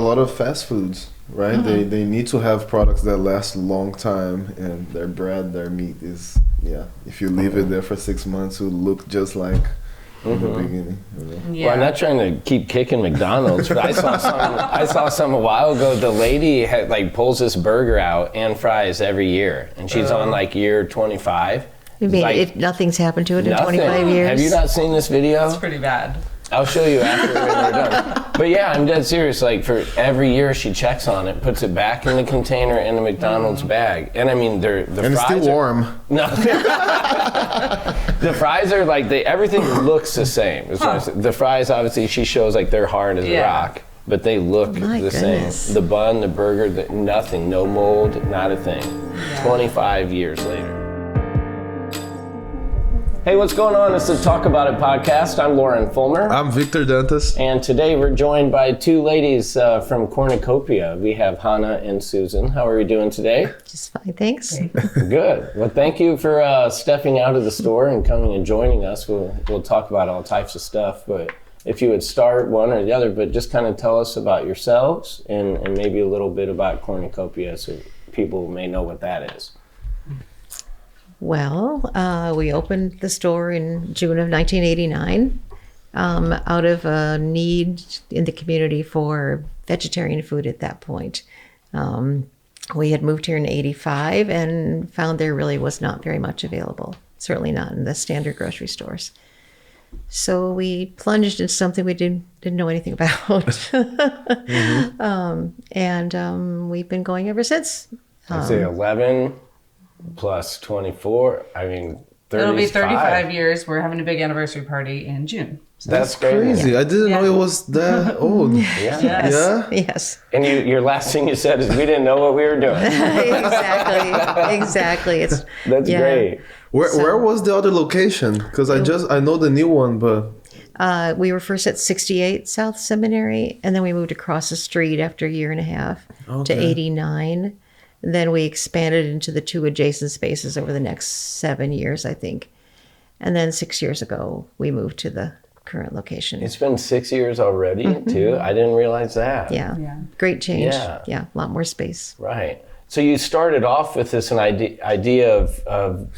lot of fast foods, right? They need to have products that last a long time, and their bread, their meat is, if you leave it there for 6 months, it will look just like in the beginning. You know? Well, I'm not trying to keep kicking McDonald's, but I saw some a while ago. The lady pulls this burger out and fries every year, and she's on year 25. You mean nothing's happened to it in 25 years? Have you not seen this video? It's pretty bad. I'll show you after we're done. But yeah, I'm dead serious. For every year she checks on it, puts it back in the container in the McDonald's bag. And I mean, the and fries it's still warm. No. The fries are everything looks the same. The fries, obviously, she shows they're hard as a rock, but they look the same. The bun, the burger, nothing, no mold, not a thing. 25 years later. Hey, what's going on? It's the Talk About It podcast. I'm Lauren Fulmer. I'm Victor Dantas. And today we're joined by two ladies from Cornucopia. We have Hannah and Susan. How are you doing today? Just fine, thanks. Good. Well, thank you for stepping out of the store and coming and joining us. We'll talk about all types of stuff, but if you would start one or the other, but just kind of tell us about yourselves and maybe a little bit about Cornucopia so people may know what that is. Well, we opened the store in June of 1989 out of a need in the community for vegetarian food at that point. We had moved here in 85 and found there really was not very much available, certainly not in the standard grocery stores. So we plunged into something we didn't know anything about. And we've been going ever since. I'd say 11 plus 24, I mean, 35. It'll be 35 years. We're having a big anniversary party in June. So That's crazy. Yeah. I didn't know it was that old. Yeah. Yes. And your last thing you said is we didn't know what we were doing. Exactly. That's great. Where was the other location? Because I know the new one, but... we were first at 68 South Seminary, and then we moved across the street after a year and a half to 89. Then we expanded into the two adjacent spaces over the next 7 years, I think. And then 6 years ago, we moved to the current location. It's been 6 years already, too? I didn't realize that. Yeah. Great change. Yeah. A lot more space. Right. So you started off with this idea of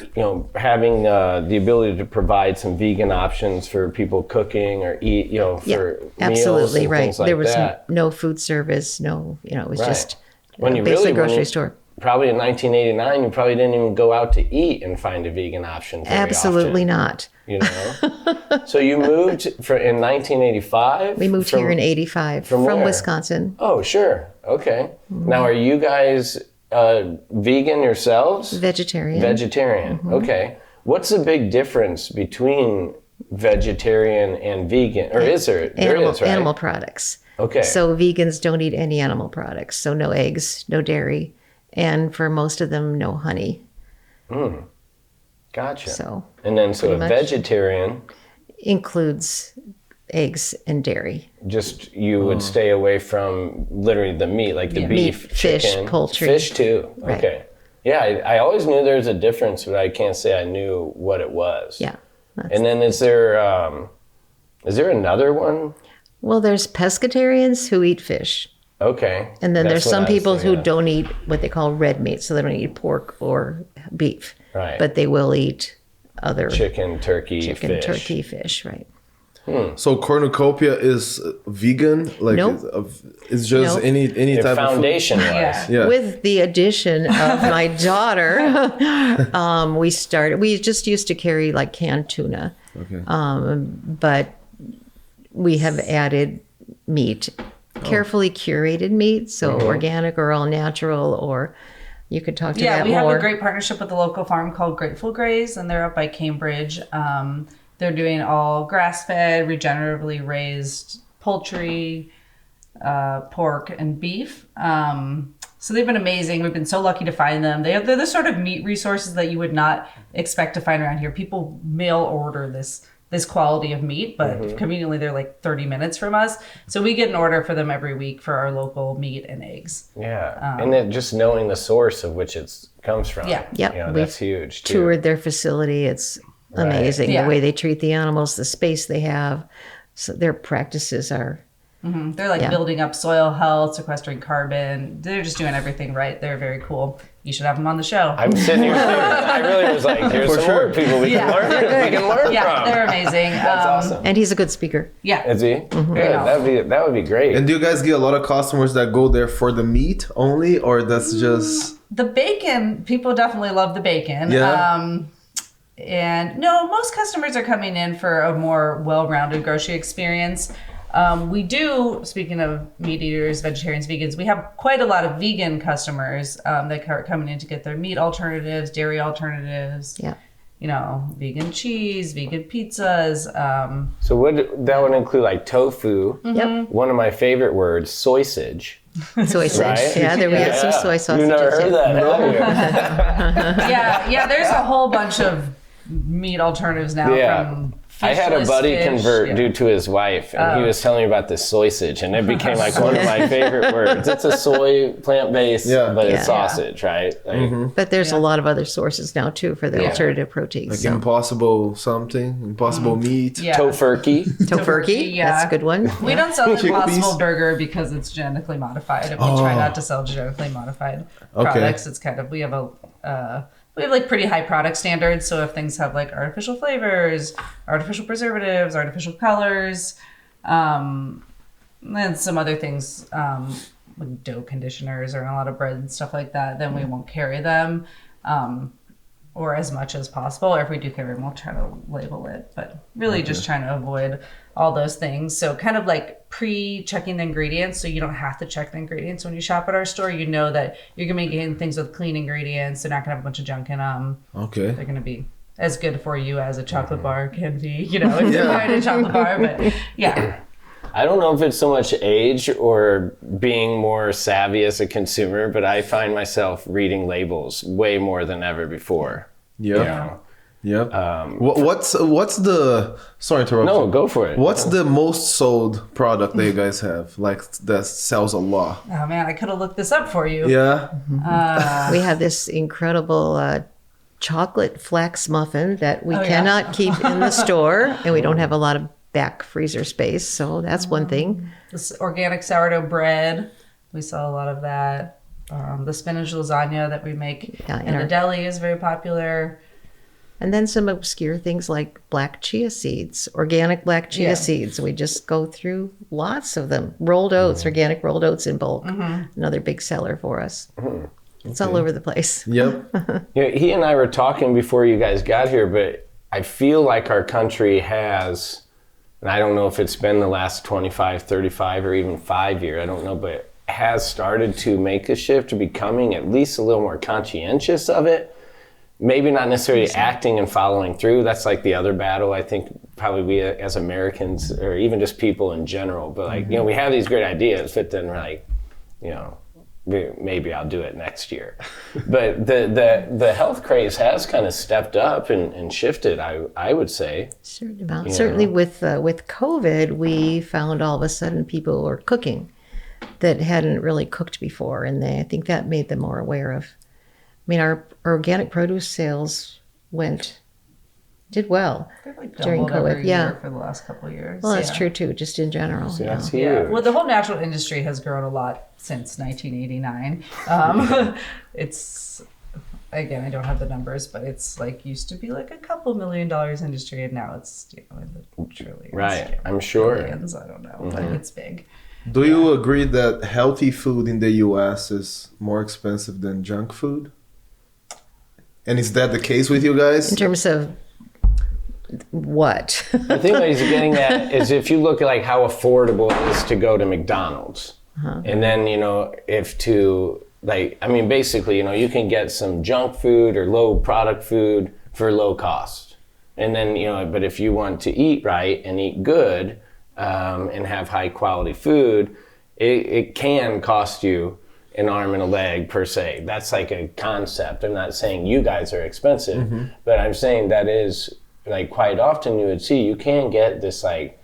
having the ability to provide some vegan options for people cooking or eat, for meals absolutely and right. things like there was that. No food service, it was just basically grocery store. Probably in 1989, you probably didn't even go out to eat and find a vegan option very Absolutely often, not. So you moved in 1985? We moved here in 85 from Wisconsin. Oh, sure. Okay. Now, are you guys vegan yourselves? Vegetarian. Okay. What's the big difference between vegetarian and vegan? Or is there? There is, right? Animal products. Okay. So vegans don't eat any animal products. So no eggs, no dairy, and for most of them, no honey. Gotcha. So a vegetarian includes eggs and dairy. Just you would stay away from literally the meat, like the beef, meat, fish, chicken, poultry. Fish too. Right. Okay. Yeah, I always knew there was a difference, but I can't say I knew what it was. Yeah. And then is there another one? Well, there's pescatarians who eat fish. Okay. And then there's some people who don't eat what they call red meat, so they don't eat pork or beef. Right. But they will eat other chicken, turkey, fish, right. So Cornucopia is vegan? Nope. It's just any type of foundation food? wise. Yeah. With the addition of my daughter, we just used to carry canned tuna. Okay. But we have added meat, carefully curated meat, so organic or all natural, or you could talk to that more. Yeah, we have a great partnership with a local farm called Grateful Graze, and they're up by Cambridge. They're doing all grass-fed, regeneratively raised poultry, pork, and beef. So they've been amazing. We've been so lucky to find them. They're the sort of meat resources that you would not expect to find around here. People mail order this quality of meat, but conveniently they're 30 minutes from us. So we get an order for them every week for our local meat and eggs. Yeah. And then just knowing the source of which it comes from. Yeah. That's huge too. Toured their facility. It's amazing. Yeah. The way they treat the animals, the space they have. So their practices are They're like building up soil health, sequestering carbon. They're just doing everything right. They're very cool. You should have them on the show. I'm sitting here. I really was like, here's some more people we can learn. We can learn from. Yeah, they're amazing. That's awesome. And he's a good speaker. Yeah. Is he? Good. That would be great. And do you guys get a lot of customers that go there for the meat only, or that's just The bacon? People definitely love the bacon. Yeah. And no, most customers are coming in for a more well-rounded grocery experience. We do, speaking of meat eaters, vegetarians, vegans, we have quite a lot of vegan customers that are coming in to get their meat alternatives, dairy alternatives. Yeah. You know, vegan cheese, vegan pizzas. So that would include like tofu. Yep. One of my favorite words, soysage. Soy sauce. Right? Yeah, there we have some soy sausages. You've never heard that, have you? Yeah, there's a whole bunch of meat alternatives now from I had a fishless buddy fish. convert due to his wife, and he was telling me about this soysage, and it became like one of my favorite words. It's a soy plant-based, but it's sausage, right? Like, But there's a lot of other sources now too for the alternative proteins. like So. impossible meat? Yeah. Tofurkey. Tofurkey, yeah. that's a good one. We don't sell the Chickpeas. Impossible Burger because it's genetically modified, and we try not to sell genetically modified products. It's kind of we have like pretty high product standards. So if things have like artificial flavors, artificial preservatives, artificial colors, and some other things like dough conditioners or a lot of bread and stuff like that, then we won't carry them. Or as much as possible. Or if we do carry them, we'll try to label it. But really just trying to avoid all those things. So kind of like pre-checking the ingredients, so you don't have to check the ingredients when you shop at our store. You know that you're going to be getting things with clean ingredients. They're not going to have a bunch of junk in them. Okay. They're going to be as good for you as a chocolate bar can be, you know, if you're buying a chocolate bar. But yeah. I don't know if it's so much age or being more savvy as a consumer, but I find myself reading labels way more than ever before. Yeah. You know? Yep. What's the sorry to interrupt. No, go for it. What's the most sold product that you guys have, like that sells a lot? Oh man, I could have looked this up for you. Yeah. We have this incredible chocolate flax muffin that we cannot keep in the store, and we don't have a lot of back freezer space, so that's one thing. This organic sourdough bread, we sell a lot of that. The spinach lasagna that we make in the deli is very popular. And then some obscure things like black chia seeds, organic black chia seeds. We just go through lots of them. Rolled oats, organic rolled oats in bulk. Another big seller for us. It's all over the place. Yep. He and I were talking before you guys got here, but I feel like our country has, and I don't know if it's been the last 25, 35, or even 5 years, I don't know, but has started to make a shift to becoming at least a little more conscientious of it. Maybe not necessarily acting and following through. That's like the other battle, I think, probably we as Americans, or even just people in general. But like, you know, we have these great ideas, but then we're like, you know, maybe I'll do it next year. But the health craze has kind of stepped up and shifted, I would say. Certain amount. Certainly with COVID, we found all of a sudden people were cooking that hadn't really cooked before. And I think that made them more aware of. I mean, our organic produce sales did well Like during doubled COVID. every year for the last couple of years. Well, that's true too, just in general. So that's Yeah. huge. Well, the whole natural industry has grown a lot since 1989. It's, again, I don't have the numbers, but it's like used to be like a couple $1 million industry, and now it's in the trillions. Right, I'm sure. Billions, I don't know, but it's big. Do you agree that healthy food in the U.S. is more expensive than junk food? And is that the case with you guys? In terms of what? I think what he's getting at is if you look at like how affordable it is to go to McDonald's, and then, you know, basically, you know, you can get some junk food or low product food for low cost. And then, you know, but if you want to eat right and eat good and have high quality food, it can cost you an arm and a leg per se. That's like a concept. I'm not saying you guys are expensive, but I'm saying that is like quite often you would see you can get this like,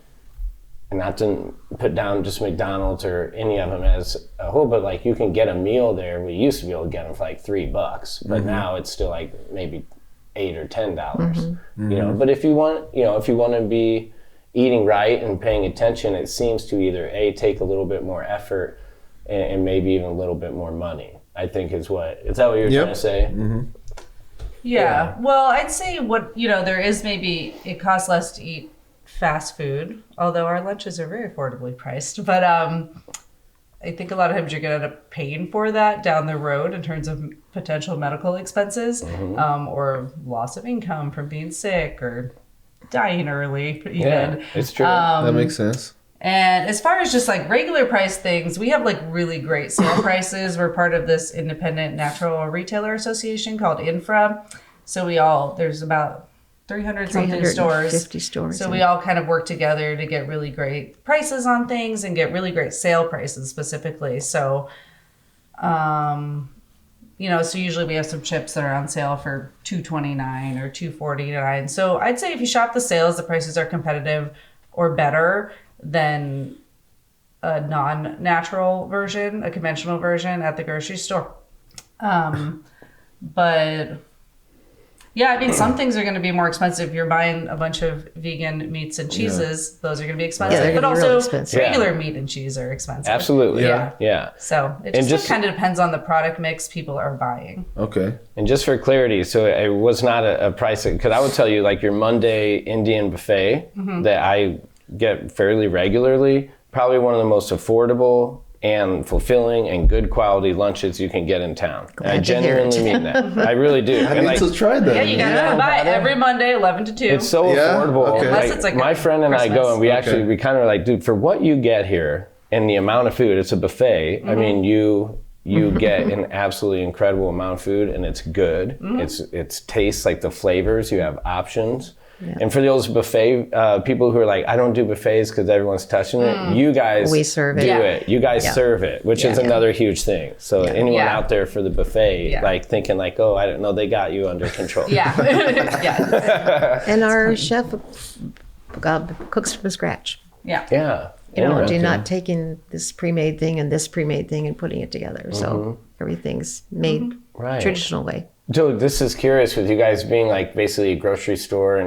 and not to put down just McDonald's or any of them as a whole, but like you can get a meal there. We used to be able to get them for like $3, but now it's still like maybe $8 or $10. You know, but if you want, you know, if you want to be eating right and paying attention, it seems to either take a little bit more effort and maybe even a little bit more money, I think is what that what you're trying to say? Mm-hmm. Yeah. Well, I'd say there is maybe it costs less to eat fast food, although our lunches are very affordably priced. But I think a lot of times you're going to end up paying for that down the road in terms of potential medical expenses, or loss of income from being sick or dying early. Even. Yeah, it's true. That makes sense. And as far as just like regular price things, we have like really great sale prices. We're part of this independent natural retailer association called Infra. So there's about 300 something stores. 50 stores. So we all kind of work together to get really great prices on things and get really great sale prices specifically. So, so usually we have some chips that are on sale for $2.29 or $2.49. So I'd say if you shop the sales, the prices are competitive or better than a non-natural version, a conventional version at the grocery store. But yeah, I mean, some things are going to be more expensive. If you're buying a bunch of vegan meats and cheeses, those are going to be expensive. they're but gonna be also real expensive. regular meat and cheese are expensive. Absolutely. Yeah. So it just kind of depends on the product mix people are buying. Okay. And just for clarity, so it was not a price, because I would tell you like your Monday Indian buffet that I get fairly regularly, probably one of the most affordable and fulfilling and good quality lunches you can get in town. I genuinely mean that. I really do. I need to try that. Yeah, you gotta buy it every Monday, 11 to 2. It's so affordable. Okay. Unless it's like my friend and I go, and we Okay. we kind of like, dude, for what you get here and the amount of food, it's a buffet. I mean, you get an absolutely incredible amount of food, and it's good. It's tastes like the flavors. You have options. Yeah. And for those buffet people who are like, I don't do buffets because everyone's touching it. You guys We serve it. do Yeah. it. You guys serve it, which is another huge thing. So anyone out there for the buffet, like thinking like, oh, I don't know, they got you under control. Yeah. And our chef cooks from scratch. Yeah. Yeah. They're not taking this pre-made thing and this pre-made thing and putting it together. So everything's made traditional way. Joe, this is curious with you guys being like basically a grocery store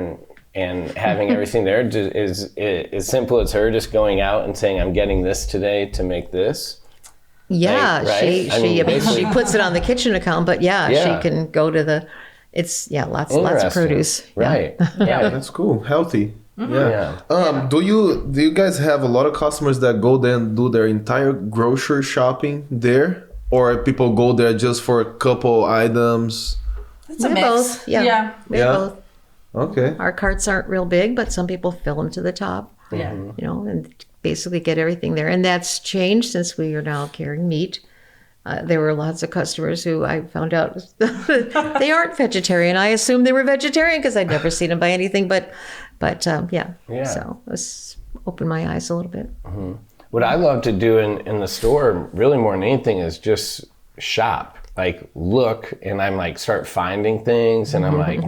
and having everything there. Is it as simple as her just going out and saying, I'm getting this today to make this? Yeah, Like, right? she puts it on the kitchen account, but she can go to lots of produce. Right. Yeah, that's cool. Healthy. Yeah. Do you guys have a lot of customers that go there and do their entire grocery shopping there? Or people go there just for a couple items? It's a mix. Both. Yeah. We're both. Okay. Our carts aren't real big, but some people fill them to the top. Yeah. And basically get everything there. And that's changed since we are now carrying meat. There were lots of customers who I found out they aren't vegetarian. I assumed they were vegetarian because I'd never seen them buy anything. But yeah. So it's opened my eyes a little bit. What I love to do in the store, really more than anything, is just shop. Like look, and I'm like start finding things, and I'm like,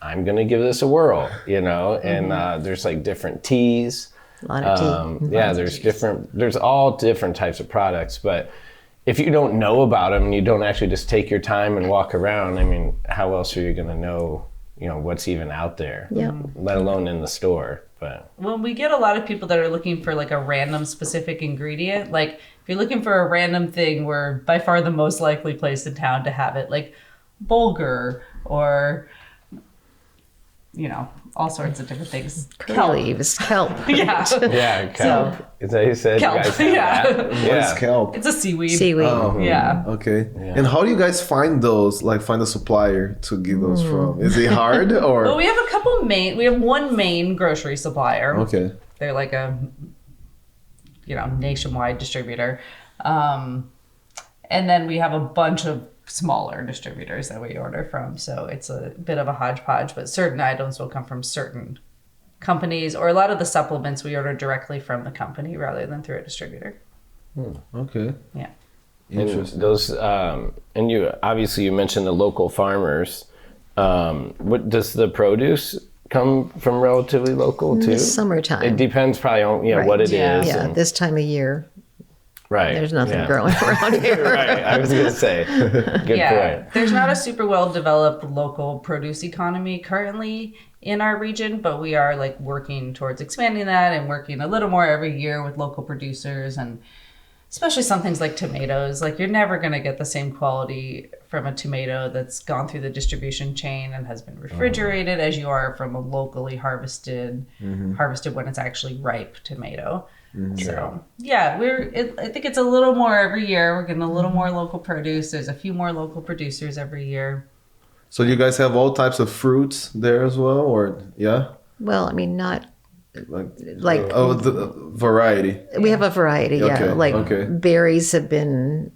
I'm gonna give this a whirl, And there's like different teas. A lot of tea. Yeah, there's all different types of products, but if you don't know about them and you don't actually just take your time and walk around, I mean, how else are you gonna know, what's even out there? Yeah. Let alone in the store. But Well, we get a lot of people that are looking for like a random specific ingredient. Like if you're looking for a random thing, we're by far the most likely place in town to have it, like bulgur or, all sorts of different things. Curly leaves, kelp. Yeah. yeah, kelp. Is that you said? Kelp, You guys have yeah. that? What is kelp? It's a seaweed. Seaweed. Yeah. Okay. And how do you guys find those? Like find a supplier to get those from? Is it hard or? Well, we have one main grocery supplier. Okay. They're like a, nationwide distributor. And then we have a bunch of smaller distributors that we order from. So it's a bit of a hodgepodge, but certain items will come from certain companies, or a lot of the supplements we order directly from the company rather than through a distributor. Okay. Yeah. Interesting. And those, and you mentioned the local farmers. What does the produce come from relatively local too? In the summertime. It depends probably on Right. what it is. Yeah, and- this time of year, right. there's nothing yeah. growing around here. Right. I was gonna say. Good point. There's not a super well developed local produce economy currently in our region, but we are like working towards expanding that and working a little more every year with local producers, and especially some things like tomatoes. Like, you're never going to get the same quality from a tomato that's gone through the distribution chain and has been refrigerated as you are from a locally harvested when it's actually ripe tomato. So yeah, I think it's a little more every year. We're getting a little more local produce. There's a few more local producers every year. So you guys have all types of fruits there as well, or yeah? Well, I mean, not like the variety. we have a variety. Yeah, Okay, like okay. berries have been.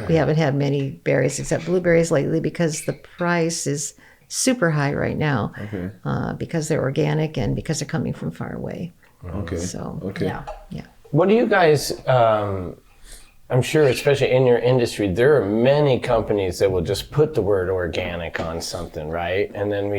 We haven't had many berries except blueberries lately because the price is super high right now. Okay. Because they're organic and because they're coming from far away. Okay. So Okay. yeah. What do you guys, I'm sure, especially in your industry, there are many companies that will just put the word organic on something, right? And then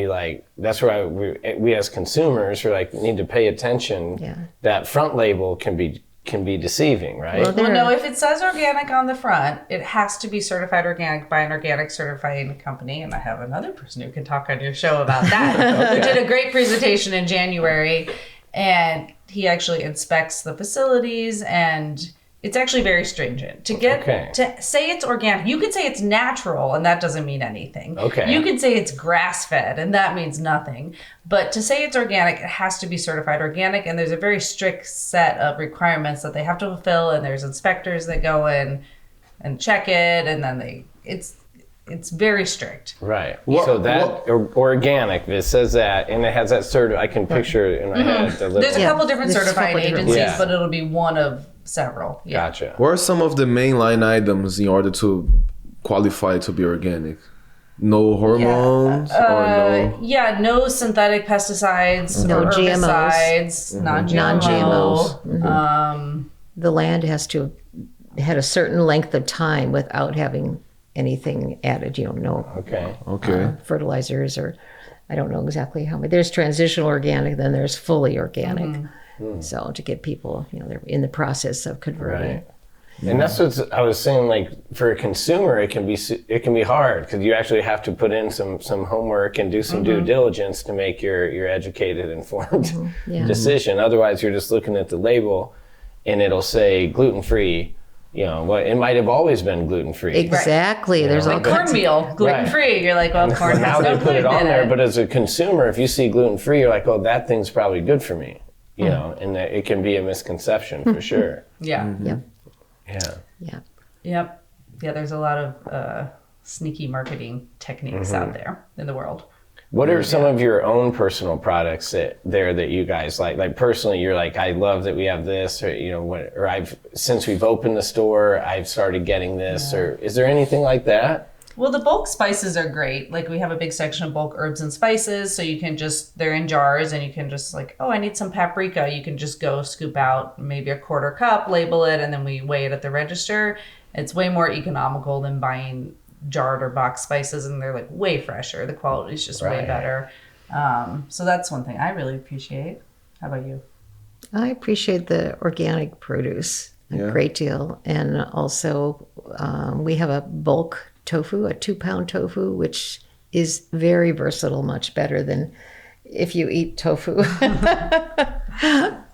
that's why we as consumers are like, need to pay attention. Yeah. That front label can be deceiving, right? Well, no, if it says organic on the front, it has to be certified organic by an organic certifying company. And I have another person who can talk on your show about that, who did a great presentation in January. And he actually inspects the facilities, and it's actually very stringent. To say it's organic, you could say it's natural, and that doesn't mean anything. Okay. You could say it's grass-fed, and that means nothing. But to say it's organic, it has to be certified organic, and there's a very strict set of requirements that they have to fulfill, and there's inspectors that go in and check it, and then it's very strict. Right. So organic, it says that, and it has that I can picture it in my head. There's a couple different There's a certifying couple different agencies, ones. but it'll be one of several. Yeah. Gotcha. What are some of the main line items in order to qualify to be organic? No hormones no synthetic pesticides, No or GMOs. herbicides, non-GMO. The land has to have had a certain length of time without having anything added. Okay. Fertilizers, or I don't know exactly how many. There's transitional organic, then there's fully organic. So to get people, they're in the process of converting. Right. And that's what I was saying. Like, for a consumer, it can be hard because you actually have to put in some homework and do some due diligence to make your educated, informed decision. Otherwise, you're just looking at the label, and it'll say gluten-free. It might have always been gluten-free. Exactly. Right. There's all cornmeal, gluten-free. Right. You're like, well, corn now has no they put it gluten on in there, it. but as a consumer, if you see gluten-free, you're like, oh, that thing's probably good for me. And it can be a misconception for sure. Yeah. Yep. Yeah. Yep. Yeah, there's a lot of sneaky marketing techniques out there in the world. What are some of your own personal products that you guys like? Like, personally, you're like, I love that we have this, or since we've opened the store, I've started getting this, or is there anything like that? Well, the bulk spices are great. Like, we have a big section of bulk herbs and spices, so you can they're in jars, and you can just like, oh, I need some paprika. You can just go scoop out maybe a quarter cup, label it, and then we weigh it at the register. It's way more economical than buying jarred or box spices, and they're like way fresher. The quality is just way better. So that's one thing I really appreciate. How about you? I appreciate the organic produce a great deal. And also, we have a bulk tofu, a 2-pound tofu, which is very versatile, much better than if you eat tofu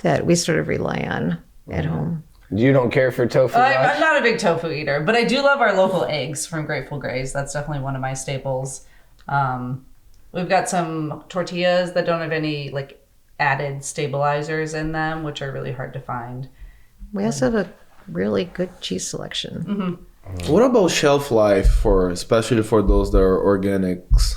that we sort of rely on at home. You don't care for tofu much? I'm not a big tofu eater, but I do love our local eggs from Grateful Grays. That's definitely one of my staples. We've got some tortillas that don't have any like added stabilizers in them, which are really hard to find. We also have a really good cheese selection. What about shelf life especially for those that are organics?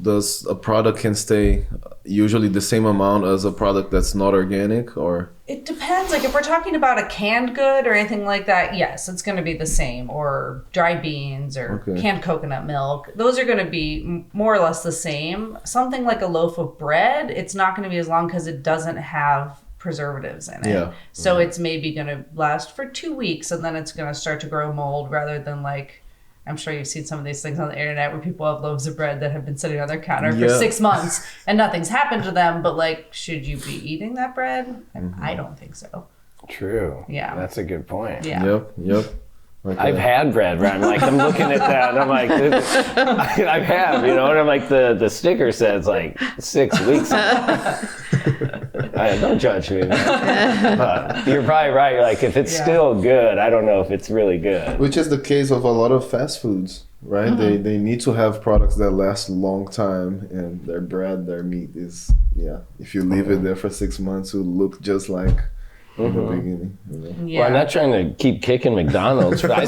Does a product can stay usually the same amount as a product that's not organic, or? It depends. Like, if we're talking about a canned good or anything like that, yes, it's going to be the same. Or dry beans or canned coconut milk. Those are going to be more or less the same. Something like a loaf of bread, it's not going to be as long because it doesn't have preservatives in it. Yeah. So it's maybe going to last for 2 weeks, and then it's going to start to grow mold, rather than like, I'm sure you've seen some of these things on the internet where people have loaves of bread that have been sitting on their counter for 6 months and nothing's happened to them. But like, should you be eating that bread? I don't think so. True. Yeah. That's a good point. Yeah. Yep. Like I've had bread where I'm like, I'm looking at that and I'm like, I've had, and I'm like, the sticker says like 6 weeks. Don't judge me, man. But you're probably right. Like, if it's still good, I don't know if it's really good. Which is the case of a lot of fast foods, right? Mm-hmm. They need to have products that last a long time, and their bread, their meat is, if you leave it there for 6 months, it will look just like in the beginning. Well, I'm not trying to keep kicking McDonald's, but I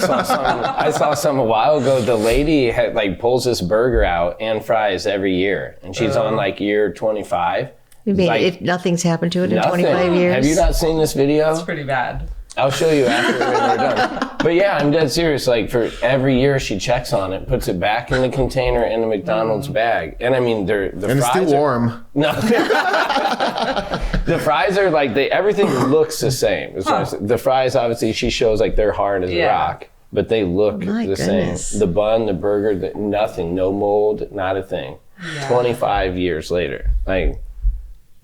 saw some a while ago. The lady pulls this burger out and fries every year, and she's on like year 25. You mean Like, if nothing's happened to it in nothing. 25 years? Have you not seen this video? It's pretty bad. I'll show you after we're done. But yeah, I'm dead serious. Like, for every year she checks on it, puts it back in the container in the McDonald's bag. And I mean, the And fries it's still warm. No. The fries are like, everything looks the same. The fries, obviously, she shows like they're hard as a rock, but they look My the goodness. same. The bun, the burger, nothing, no mold, not a thing. 25 years later. Like,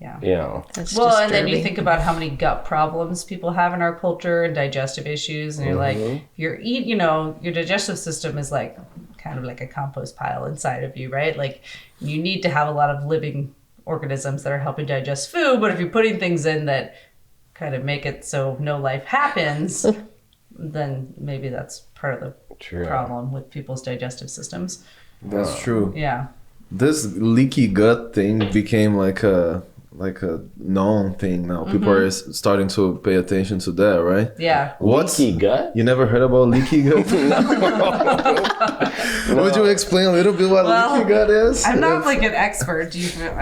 That's Well, and then you disturbing. think about how many gut problems people have in our culture and digestive issues, and you're like, your digestive system is like kind of like a compost pile inside of you, right? Like, you need to have a lot of living organisms that are helping digest food, but if you're putting things in that kind of make it so no life happens, then maybe that's part of the problem with people's digestive systems. That's true. Yeah. This leaky gut thing became like a known thing now. People are starting to pay attention to that, right? Yeah. What's leaky gut? You never heard about leaky gut? Would you explain a little bit what leaky gut is? I'm not like an expert. Do you feel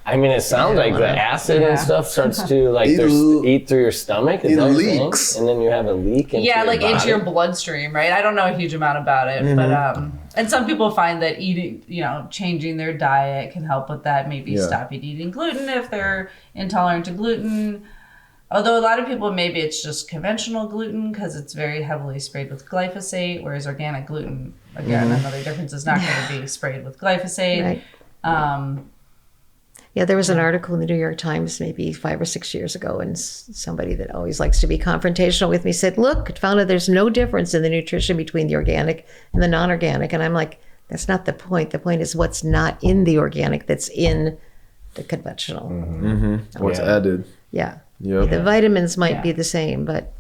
I mean, it sounds like the acid and stuff starts to like eat through your stomach. Is It that what you're leaks. saying? And then you have a leak into your like body. into your bloodstream, right? I don't know a huge amount about it, but and some people find that eating, changing their diet can help with that. Maybe stop eating gluten if they're intolerant to gluten. Although a lot of people, maybe it's just conventional gluten because it's very heavily sprayed with glyphosate, whereas organic gluten, again, another difference, is not going to be sprayed with glyphosate. Right. There was an article in the New York Times maybe 5 or 6 years ago, and somebody that always likes to be confrontational with me said, look, it found out there's no difference in the nutrition between the organic and the non-organic. And I'm like, that's not the point. The point is what's not in the organic that's in the conventional. What's added? Yeah. Yep. The vitamins might be the same, but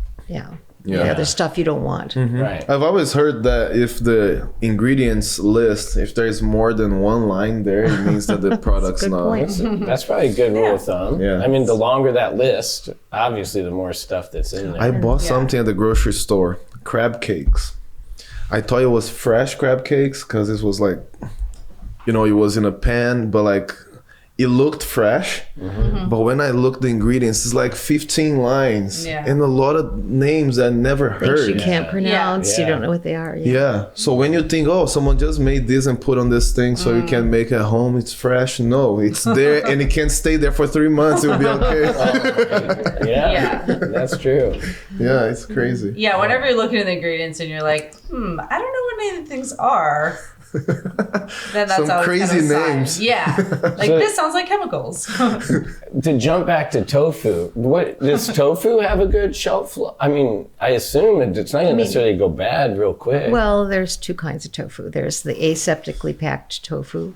there's stuff you don't want. Right. I've always heard that if the ingredients list, if there's more than one line there, it means that the product's Good not. point. That's probably a good rule of thumb. Yeah. I mean, the longer that list, obviously, the more stuff that's in there. I bought something at the grocery store, crab cakes. I thought it was fresh crab cakes because it was like, it was in a pan, but like it looked fresh. But when I looked the ingredients, it's like 15 lines and a lot of names I never Things heard. you can't pronounce, Yeah. you don't know what they are. Yeah. So when you think, someone just made this and put on this thing so you can make it at home, it's fresh. No, it's there and it can stay there for 3 months. It'll be okay. Yeah, that's true. Yeah, it's crazy. Yeah, whenever you're looking at the ingredients and you're like, I don't know what any of the things are, then that's Some always crazy kind of a sign. names. Yeah, like this sounds like chemicals. To jump back to tofu, does tofu have a good shelf life? I mean, I assume it's not going to necessarily go bad real quick. Well, there's two kinds of tofu. There's the aseptically packed tofu,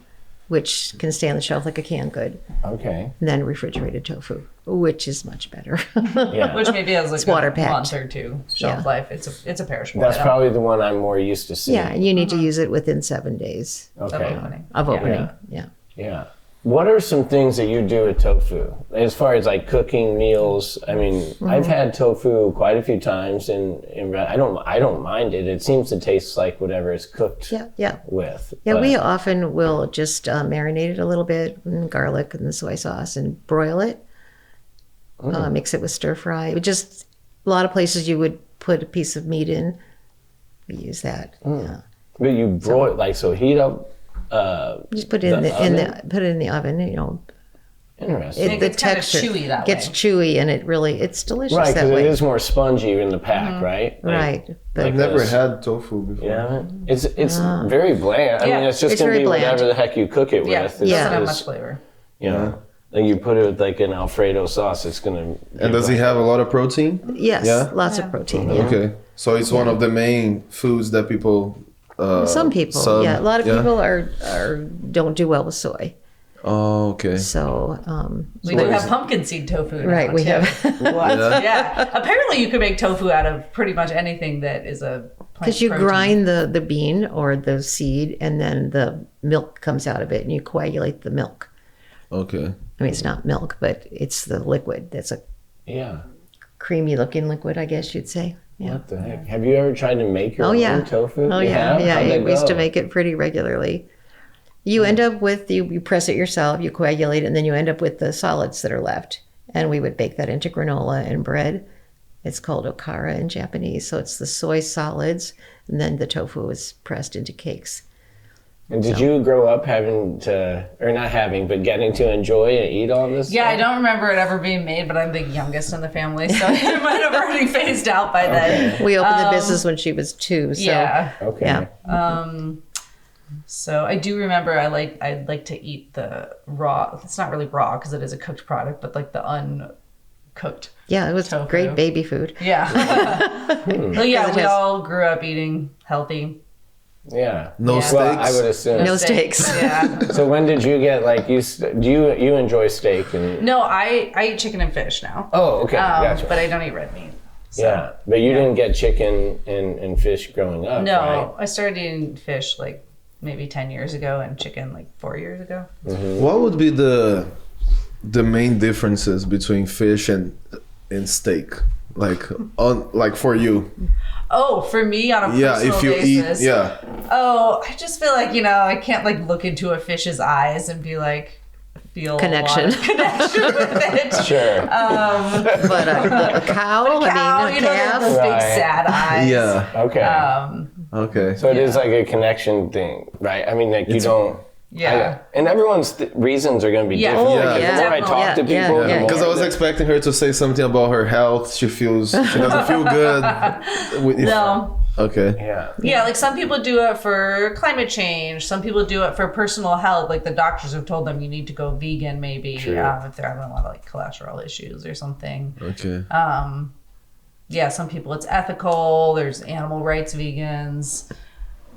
which can stay on the shelf like a canned good, Okay. and then refrigerated tofu, which is much better. Yeah. Which maybe has like It's water a packed. month or two shelf Yeah. life. It's a perishable. That's item. probably the one I'm more used to seeing. Yeah, and you need to use it within 7 days Okay. of opening. Yeah. Yeah. Yeah. What are some things that you do with tofu as far as like cooking meals? I mean, I've had tofu quite a few times, and I don't mind it. It seems to taste like whatever it's cooked Yeah. with. Yeah, but- we often will just marinate it a little bit in garlic and the soy sauce and broil it. Mix it with stir fry. Just a lot of places you would put a piece of meat in. We use that. Yeah. But you broil heat up. Just put it put it in the oven. Interesting. It gets kind of chewy that gets way. chewy, and it's delicious Right, that because way. it is more spongy in the pack, right? Like, Right, but I've never had tofu before. Yeah, it's very bland. I Yeah, mean, it's just it's going to very be bland. whatever the heck you cook it Yeah, with. it doesn't Yeah. have much flavor. You know. Like you put it with like an Alfredo sauce, it's gonna. And does he have a lot of protein? Yes, Yeah? lots of protein. Yeah. Okay. So it's one of the main foods that people. Some people, a lot of people are don't do well with soy. Oh, okay. So we do have pumpkin seed tofu now, right, we too. have What? Yeah. Apparently you could make tofu out of pretty much anything that is a plant because you protein. grind the bean or the seed, and then the milk comes out of it, and you coagulate the milk. Okay. I mean, it's not milk, but it's the liquid. That's a creamy looking liquid, I guess you'd say. Yeah. What the heck? Have you ever tried to make your own tofu? Oh, You yeah. have? Yeah, How'd that we used to go? make it pretty regularly. You end up with, you press it yourself, you coagulate it, and then you end up with the solids that are left. And we would bake that into granola and bread. It's called okara in Japanese. So it's the soy solids, and then the tofu is pressed into cakes. And did you grow up having to, or not having, but getting to enjoy and eat all this Yeah, stuff? I don't remember it ever being made, but I'm the youngest in the family, so it might have already phased out by then. We opened the business when she was 2. So, Yeah. Okay. Yeah. So I do remember I'd like to eat the raw. It's not really raw because it is a cooked product, but like the uncooked. Yeah, it was Tofu. great baby food. Yeah. Well, yeah, It we has- all grew up eating healthy. Yeah. No Yeah. steaks. Well, I would assume. No steaks. Yeah. So when did you get like do you enjoy steak and? No, I eat chicken and fish now. Oh, okay, gotcha. But I don't eat red meat. So. Yeah, but you didn't get chicken and fish growing up, No, right? I started eating fish like maybe 10 years ago and chicken like 4 years ago. What would be the main differences between fish and steak? Like for you? Oh, for me on a Yeah, personal if you basis. eat, yeah. Oh, I just feel like, I can't like look into a fish's eyes and be like, feel Connection. a lot of connection with it. Sure. But a cow, Cow, I mean, a you know, calf. those big Right. sad eyes. Yeah. Okay. Okay. So it is like a connection thing, right? I mean, like you don't. Yeah. And everyone's reasons are going to be Yeah. different. Oh, Like, yeah. The more I Definitely. talk to Yeah, people, yeah. the more Because I was expecting her to say something about her health. She doesn't feel good. No. Okay. Yeah. Yeah, like some people do it for climate change. Some people do it for personal health. Like the doctors have told them you need to go vegan maybe if they're having a lot of like cholesterol issues or something. Okay. Yeah, some people it's ethical. There's animal rights vegans.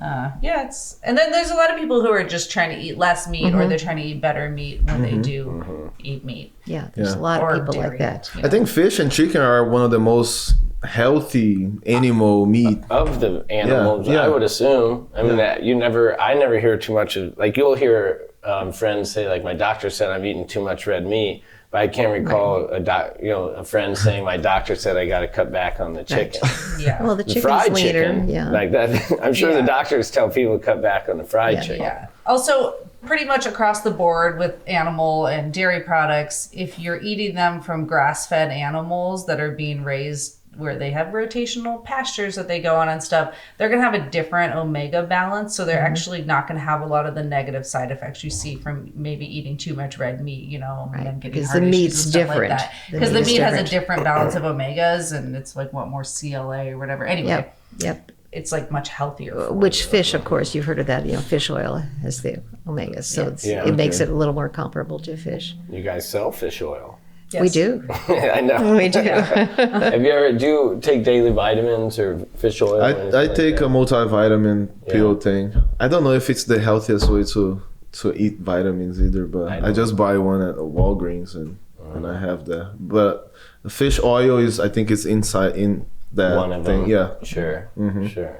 And then there's a lot of people who are just trying to eat less meat or they're trying to eat better meat when they do eat meat. Yeah, there's Yeah. a lot Or of people dairy. like that. I think fish and chicken are one of the most healthy animal meat. Of the animals, Yeah. I would assume. I mean, that I never hear too much of, like you'll hear friends say, like my doctor said I'm eating too much red meat, but I can't recall a friend saying my doctor said I got to cut back on the chicken. Yeah. Well, the The chicken's fried leaner. chicken, Yeah. like that. I'm sure Yeah. the doctors tell people to cut back on the fried chicken. Yeah. Also, pretty much across the board with animal and dairy products, if you're eating them from grass-fed animals that are being raised where they have rotational pastures that they go on and stuff, they're going to have a different omega balance. So they're actually not going to have a lot of the negative side effects you see from maybe eating too much red meat, and then getting Because heart the issues meat's and stuff different. Like that. The Because the meat is meat has a different. different balance of omegas and it's like more CLA or whatever. Anyway, Yep. it's like much healthier. for Which you. fish, of course, you've heard of that. Fish oil has the omegas, so Yeah. it makes it a little more comparable to fish. You guys sell fish oil. Yes. We do. I know. We do. Have you ever do you take daily vitamins or fish oil? or anything I like take that? a multivitamin pill thing. I don't know if it's the healthiest way to eat vitamins either, but I just buy one at Walgreens and I have that. But the fish oil I think it's inside in that One of thing. them. Yeah. Sure. Sure.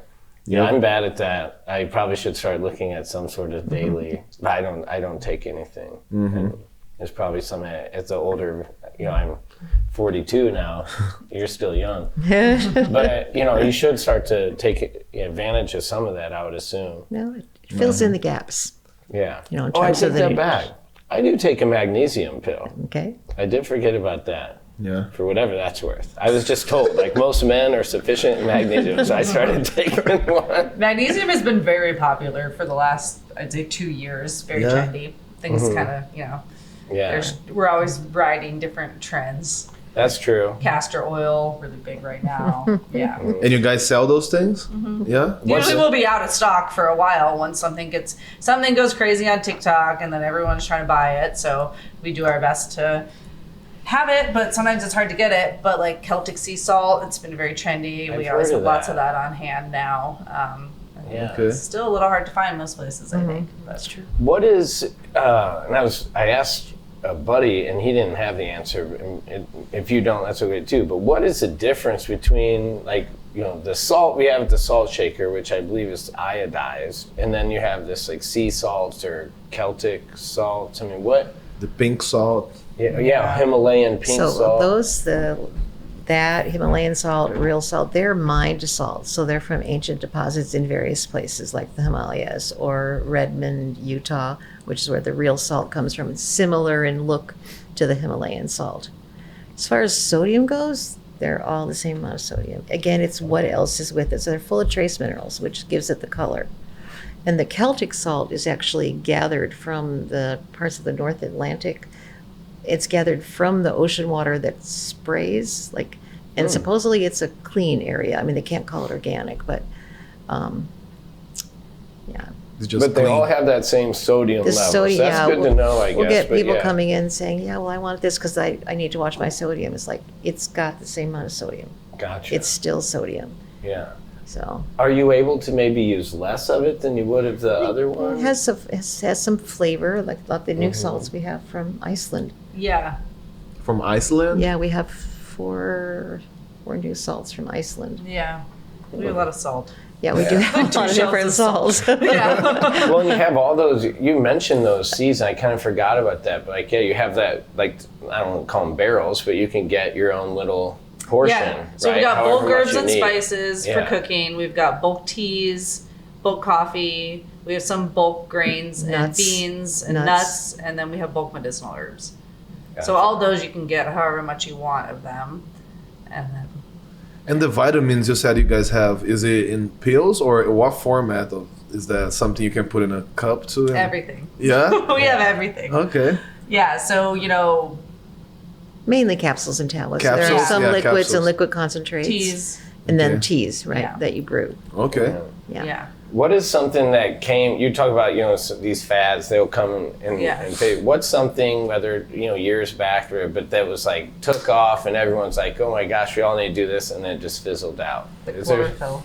Yeah, I'm bad at that. I probably should start looking at some sort of daily. But I don't take anything. And there's probably some. It's an older. I'm 42 now. You're still young. But you should start to take advantage of some of that. I would assume. No, it fills in the gaps. Yeah. In I terms take of the that back. I do take a magnesium pill. Okay. I did forget about that. Yeah. For whatever that's worth. I was just told, like most men are sufficient in magnesium, so I started taking one. Magnesium has been very popular for the last, I'd say, 2 years. Very trendy. Things kind of, Yeah. we're always riding different trends. That's true. Castor oil, really big right now. Yeah. And you guys sell those things? Yeah. Usually we'll be out of stock for a while once something goes crazy on TikTok and then everyone's trying to buy it. So we do our best to have it, but sometimes it's hard to get it. But like Celtic sea salt, it's been very trendy. We always have lots of that on hand now. Okay. It's still a little hard to find most places, I think. That's true. What is, I asked a buddy and he didn't have the answer. And if you don't, that's okay too. But what is the difference between like, the salt we have at the salt shaker, which I believe is iodized, and then you have this like sea salts or Celtic salts? I mean, what? The pink salt. Yeah, Himalayan pink salt. So that Himalayan salt, real salt, they're mined salts. So they're from ancient deposits in various places like the Himalayas or Redmond, Utah, which is where the real salt comes from. It's similar in look to the Himalayan salt. As far as sodium goes, they're all the same amount of sodium. Again, it's what else is with it. So they're full of trace minerals, which gives it the color. And the Celtic salt is actually gathered from the parts of the North Atlantic. It's gathered from the ocean water that sprays, and supposedly it's a clean area. I mean, they can't call it organic, but yeah. It's just but they all have that same sodium level. So that's good to know, I guess. We'll get people coming in saying, yeah, well, I want this because I need to watch my sodium. It's like, it's got the same amount of sodium. Gotcha. It's still sodium. Yeah. So. Are you able to maybe use less of it than you would of the other one? It has some flavor, like the new salts we have from Iceland. Yeah. From Iceland? Yeah, we have four new salts from Iceland. Yeah. We have a lot of salt. Yeah, we do have a lot of different salts. Yeah. Well, and you have all those, you mentioned those seeds, and I kind of forgot about that, but you have that, I don't call them barrels, but you can get your own little portion, Yeah. So right? we've got However bulk herbs much you and need. spices for cooking. We've got bulk teas, bulk coffee. We have some bulk grains and beans and nuts, and then we have bulk medicinal herbs. Gotcha. So all those you can get however much you want of them. And the vitamins you said you guys have, is it in pills or what format is that? Something you can put in a cup too? Everything. Yeah? We have everything. Okay. Yeah, so, mainly capsules and tablets. Capsules, There are some liquids capsules. and liquid concentrates. teas. And then Okay. teas, right, that you brew. Okay. Yeah. What is something that came, you talk about, these fads, they'll come and fade. What's something, whether, years back, but that was took off and everyone's like, oh my gosh, we all need to do this, and then it just fizzled out? The chlorophyll.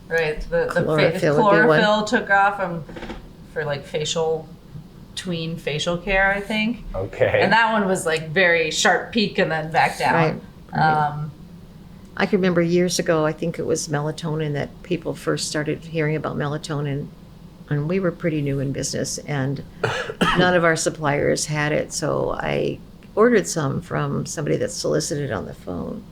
Right. The Chlorophyll would be one. chlorophyll took off for tween facial care, I think. Okay. And that one was very sharp peak and then back down. Right. I can remember years ago, I think it was melatonin that people first started hearing about melatonin, and we were pretty new in business, and none of our suppliers had it, so I ordered some from somebody that solicited on the phone,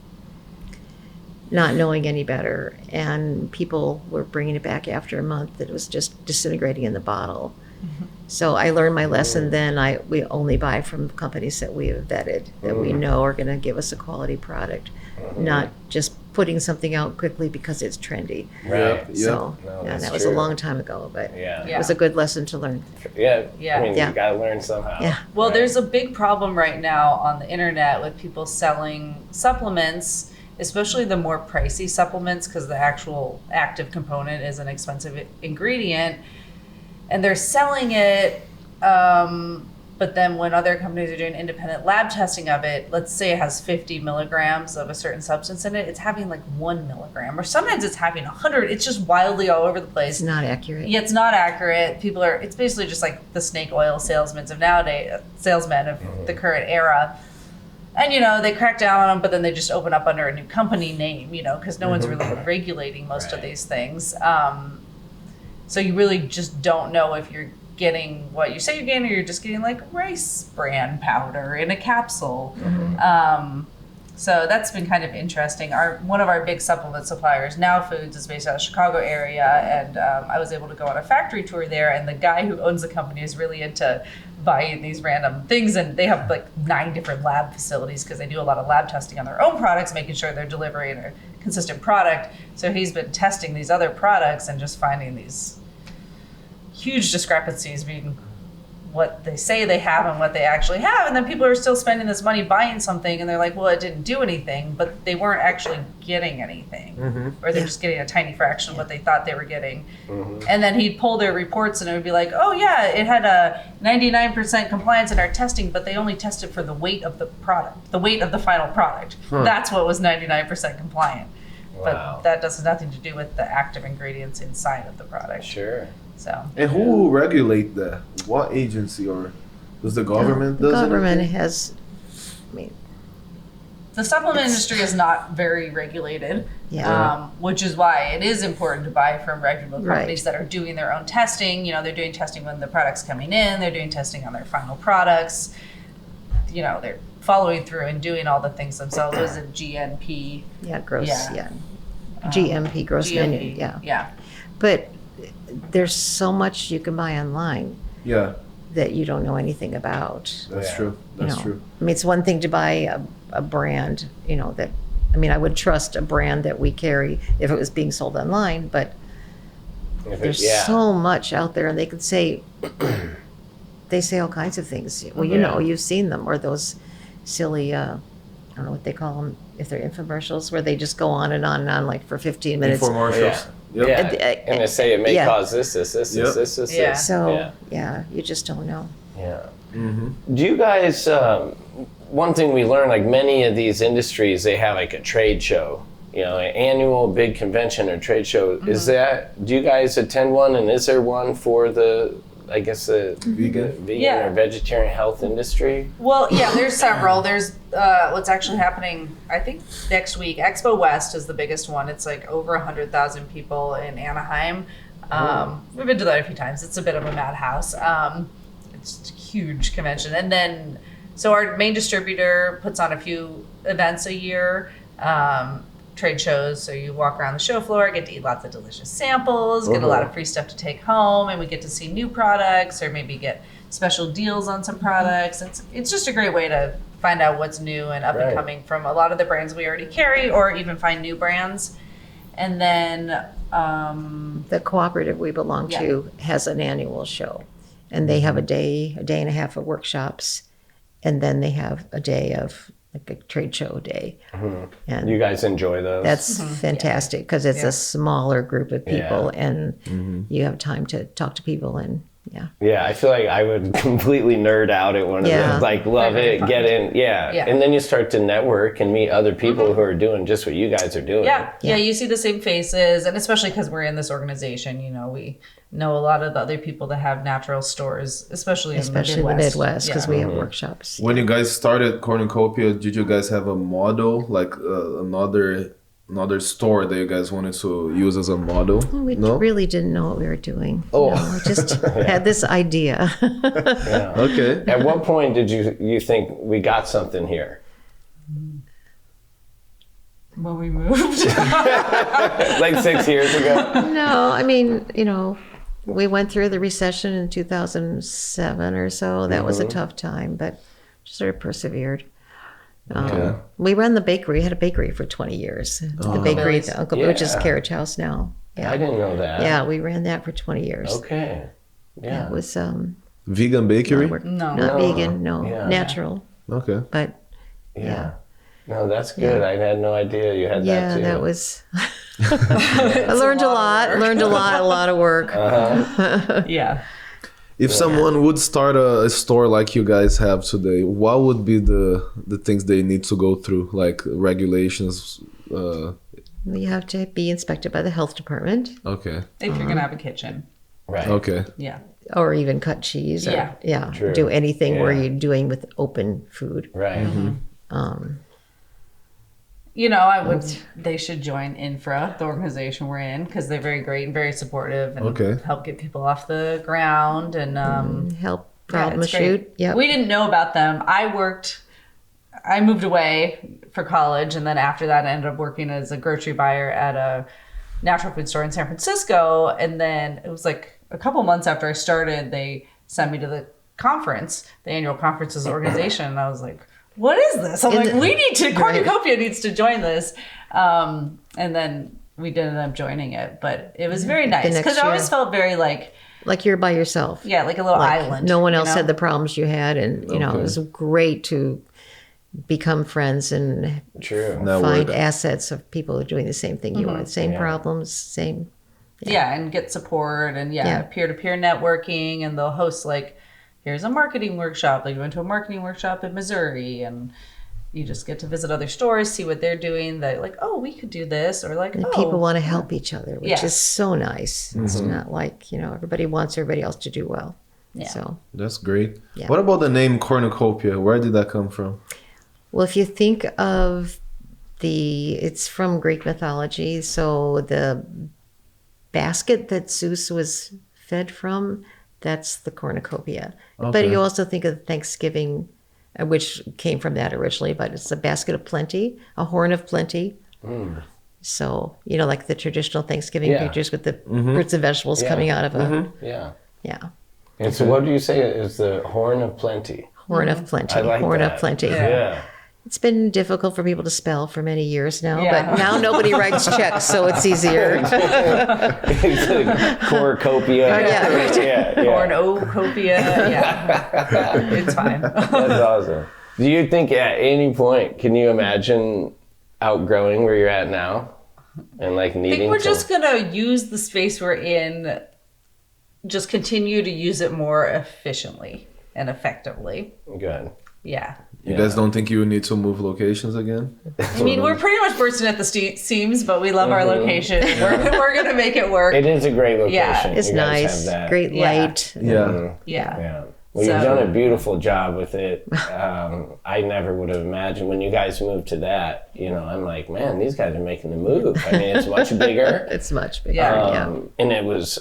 not knowing any better, and people were bringing it back after a month that it was just disintegrating in the bottle. So I learned my lesson then. We only buy from companies that we have vetted, that we know are going to give us a quality product, not just putting something out quickly because it's trendy. Right. So No, that that's was true. a long time ago, but Yeah. it was a good lesson to learn. Yeah. Yeah. I mean, Yeah. you got to learn somehow. Yeah. Well, Right. there's a big problem right now on the internet with people selling supplements, especially the more pricey supplements, because the actual active component is an expensive ingredient. And they're selling it, but then when other companies are doing independent lab testing of it, let's say it has 50 milligrams of a certain substance in it, it's having 1 milligram, or sometimes it's having 100. It's just wildly all over the place. It's not accurate. Yeah, it's not accurate. It's basically just like the snake oil salesmen of nowadays, salesmen of the current era. And, they crack down on them, but then they just open up under a new company name, because no one's really regulating most of these things. So you really just don't know if you're getting what you say you're getting, or you're just getting rice bran powder in a capsule. So that's been kind of interesting. One of our big supplement suppliers, Now Foods, is based out of the Chicago area, and I was able to go on a factory tour there, and the guy who owns the company is really into buying these random things, and they have 9 different lab facilities because they do a lot of lab testing on their own products, making sure they're delivering a consistent product. So he's been testing these other products and just finding these huge discrepancies being what they say they have and what they actually have. And then people are still spending this money buying something and they're like, well, it didn't do anything, but they weren't actually getting anything. Or they're just getting a tiny fraction of what they thought they were getting. And then he'd pull their reports and it would be like, oh yeah, it had a 99% compliance in our testing, but they only tested for the weight of the product, the weight of the final product. That's what was 99% compliant. But that does nothing to do with the active ingredients inside of the product. Sure. So. And who regulate that? What agency, or does the government? The government has. I mean, the supplement industry is not very regulated, Yeah. Which is why it is important to buy from reputable companies that are doing their own testing. You know, they're doing testing when the product's coming in. They're doing testing on their final products. You know, they're following through and doing all the things themselves. Was it GNP? Yeah, gross. Yeah. Yeah. GMP, gross menu. Yeah. Yeah. But there's so much you can buy online Yeah, that you don't know anything about. that's true. That's you know. true. I mean, it's one thing to buy a brand, you know, that, I mean, I would trust a brand that we carry if it was being sold online, but there's so much out there, and they could say, they say all kinds of things. Well, you know, you've seen them, or those silly, I don't know what they call them, if they're infomercials, where they just go on and on and on, like for 15 minutes. Infomercials. Yeah. And they say it may Yeah. cause this. Yeah. So, yeah, you just don't know. Yeah. Do you guys, one thing we learned, like many of these industries, they have like a trade show, you know, an annual big convention or trade show. Is that, do you guys attend one, and is there one for the, I guess, the vegan or vegetarian health industry? Well, yeah, there's several. There's what's actually happening, I think, next week. Expo West is the biggest one. It's like over 100,000 people in Anaheim. We've been to that a few times. It's a bit of a madhouse. It's a huge convention. And then, so our main distributor puts on a few events a year, trade shows. So you walk around the show floor, get to eat lots of delicious samples, get a lot of free stuff to take home, and we get to see new products or maybe get special deals on some products. It's just a great way to find out what's new and up and coming from a lot of the brands we already carry, or even find new brands. And then The cooperative we belong to has an annual show, and they have a day and a half of workshops, and then they have a day of like a trade show day. And You guys enjoy those? that's fantastic because it's a smaller group of people, and you have time to talk to people, and Yeah, I feel like I would completely nerd out at one of those. Like, love Very it, fun. get in. Yeah. And then you start to network and meet other people who are doing just what you guys are doing. Yeah, you see the same faces, and especially because we're in this organization, you know, we know a lot of the other people that have natural stores, especially in the Midwest. because we have workshops. When you guys started Cornucopia, did you guys have a model, like another store that you guys wanted to use as a model? We No? really didn't know what we were doing. Oh. No, we just had this idea. Okay. At what point did you think we got something here? When we moved. Like 6 years ago? No, I mean, you know, we went through the recession in 2007 or so. That was a tough time, but just sort of persevered. We ran the bakery, had a bakery for 20 years. The bakery, the Uncle, which is Carriage House now. Yeah. I didn't know that. Yeah, we ran that for 20 years. Okay. Yeah. It was Vegan bakery? No. not vegan, no, Yeah. natural, Okay. but Yeah. No, that's good. I had no idea you had that too. that was. I learned a lot. A lot of work. Yeah. If someone would start a store like you guys have today, what would be the things they need to go through, like regulations? You have to be inspected by the health department, Okay. If you're going to have a kitchen. Right. Okay. Yeah. or even cut cheese, or True. do anything where Yeah. you're doing with open food. Right. You know, they should join Infra, the organization we're in, because they're very great and very supportive and help get people off the ground and Help problem it's shoot. great. Yeah. We didn't know about them. I moved away for college, and then after that I ended up working as a grocery buyer at a natural food store in San Francisco. And then it was like a couple months after I started, they sent me to the conference, the annual conference's organization, and I was like, what is this? I'm like, Cornucopia needs to join this. And then we did end up joining it, but it was very nice because I always felt very like, like you're by yourself. Yeah, like a little island. No one else you know? had the problems you had, and you know it was great to become friends and True. find assets of people who are doing the same thing you are, same problems, same. Yeah, and get support and peer-to-peer networking, and they'll host like, here's a marketing workshop. Like, you went to a marketing workshop in Missouri, and you just get to visit other stores, see what they're doing. That like, oh, we could do this, or like, And people want to help each other, which is so nice. It's not like everybody wants everybody else to do well. Yeah. So That's great. Yeah. What about the name Cornucopia? Where did that come from? well, if you think of it's from Greek mythology. So the basket that Zeus was fed from, that's the cornucopia. But Okay. you also think of Thanksgiving, which came from that originally, but it's a basket of plenty, a horn of plenty. So, like the traditional Thanksgiving Yeah. pictures with the fruits and vegetables coming out of a, Yeah. And so what do you say is the horn of plenty? horn of plenty, I like horn that. of plenty. Yeah. It's been difficult for people to spell for many years now, Yeah. but now nobody writes checks, so it's easier. Cornucopia. Yeah, right. Yeah. Cornucopia. Yeah, it's fine. That's awesome. Do you think at any point, can you imagine outgrowing where you're at now? And like I needing think we're to... just gonna use the space we're in, just continue to use it more efficiently and effectively. Good. Yeah. You guys don't think you would need to move locations again? I mean, we're pretty much bursting at the seams, but we love our location. We're gonna make it work. It is a great location. Yeah. It's You guys nice, have that. great Yeah. light. Yeah. Yeah. Yeah. Well, you've done a beautiful job with it. I never would have imagined when you guys moved to that. I'm like, man, these guys are making the move. I mean, it's much bigger. It's much bigger. Yeah. And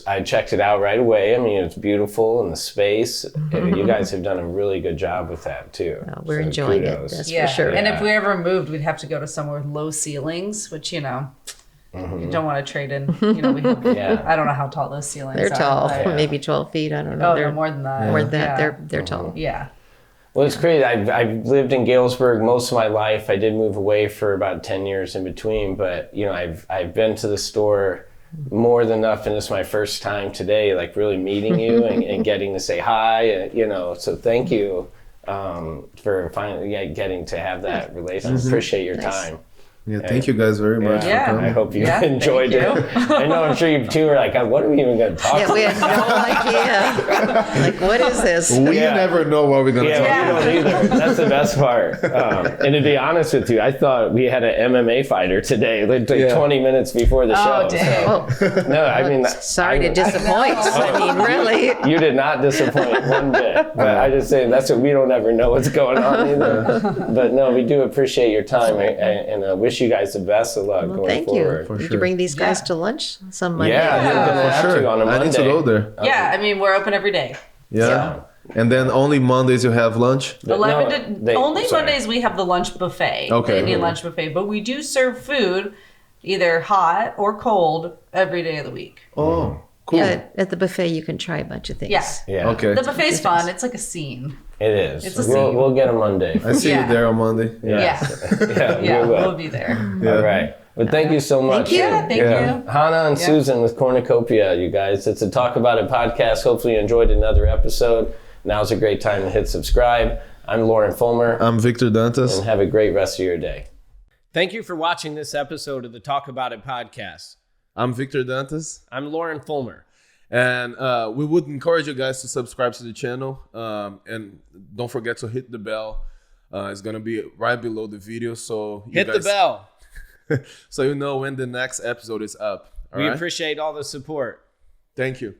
I checked it out right away. I mean, it's beautiful and the space. You guys have done a really good job with that too. We're So enjoying kudos. it, that's Yeah. for sure. And if we ever moved, we'd have to go to somewhere with low ceilings, which you don't want to trade in. We have, Yeah. I don't know how tall those ceilings They're are. tall, but- maybe 12 feet. I don't know. Oh, they're they're more than that. more than that. Yeah. They're tall. Yeah. Well, it's crazy. I've lived in Galesburg most of my life. I did move away for about 10 years in between, but I've been to the store more than enough, and it's my first time today, like really meeting you and getting to say hi. So thank you for finally getting to have that relationship. Appreciate your time. Yeah, thank you guys very much Yeah. for coming. I hope you Yeah, enjoyed thank it. I know, I'm sure you two were like, what are we even going to talk Yeah, about? we had no idea. Like, what is this? We Yeah. never know what we're going to talk about. We don't either. That's the best part. And to be honest with you, I thought we had an MMA fighter today, like 20 minutes before the show. Oh, dang. Oh, No, I mean, sorry to disappoint. I mean, really. you did not disappoint one bit. But I just say that's what we don't ever know what's going on either. But no, we do appreciate your time, and I wish you guys the best of luck going Thank forward. you. Did sure. you bring these guys Yeah. to lunch some Monday? Yeah, you're gonna have to on a I Monday. need to go there. Yeah. I mean, we're open every day. Yeah. And then only Mondays you have lunch? 11 they- only sorry. Mondays we have the lunch buffet, Okay. the Indian lunch buffet, but we do serve food either hot or cold every day of the week. Oh, cool. At the buffet, you can try a bunch of things. Yeah. Yeah, Okay. The buffet's fun. It's like a scene. it is. It's a scene. We'll get a Monday. I see Yeah. you there on Monday. Yeah. Yeah, Yeah, we will. we'll be there. Yeah. All right. Well, thank you so much. Yeah, thank Yeah. you. Hannah and Susan with Cornucopia, you guys. It's a Talk About It podcast. Hopefully you enjoyed another episode. Now's a great time to hit subscribe. I'm Lauren Fulmer, I'm Victor Dantas. and have a great rest of your day. Thank you for watching this episode of the Talk About It podcast. I'm Victor Dantas. I'm Lauren Fulmer. And we would encourage you guys to subscribe to the channel. And don't forget to hit the bell. It's going to be right below the video. So you Hit the guys- bell. So you know when the next episode is up. All We right? appreciate all the support. Thank you.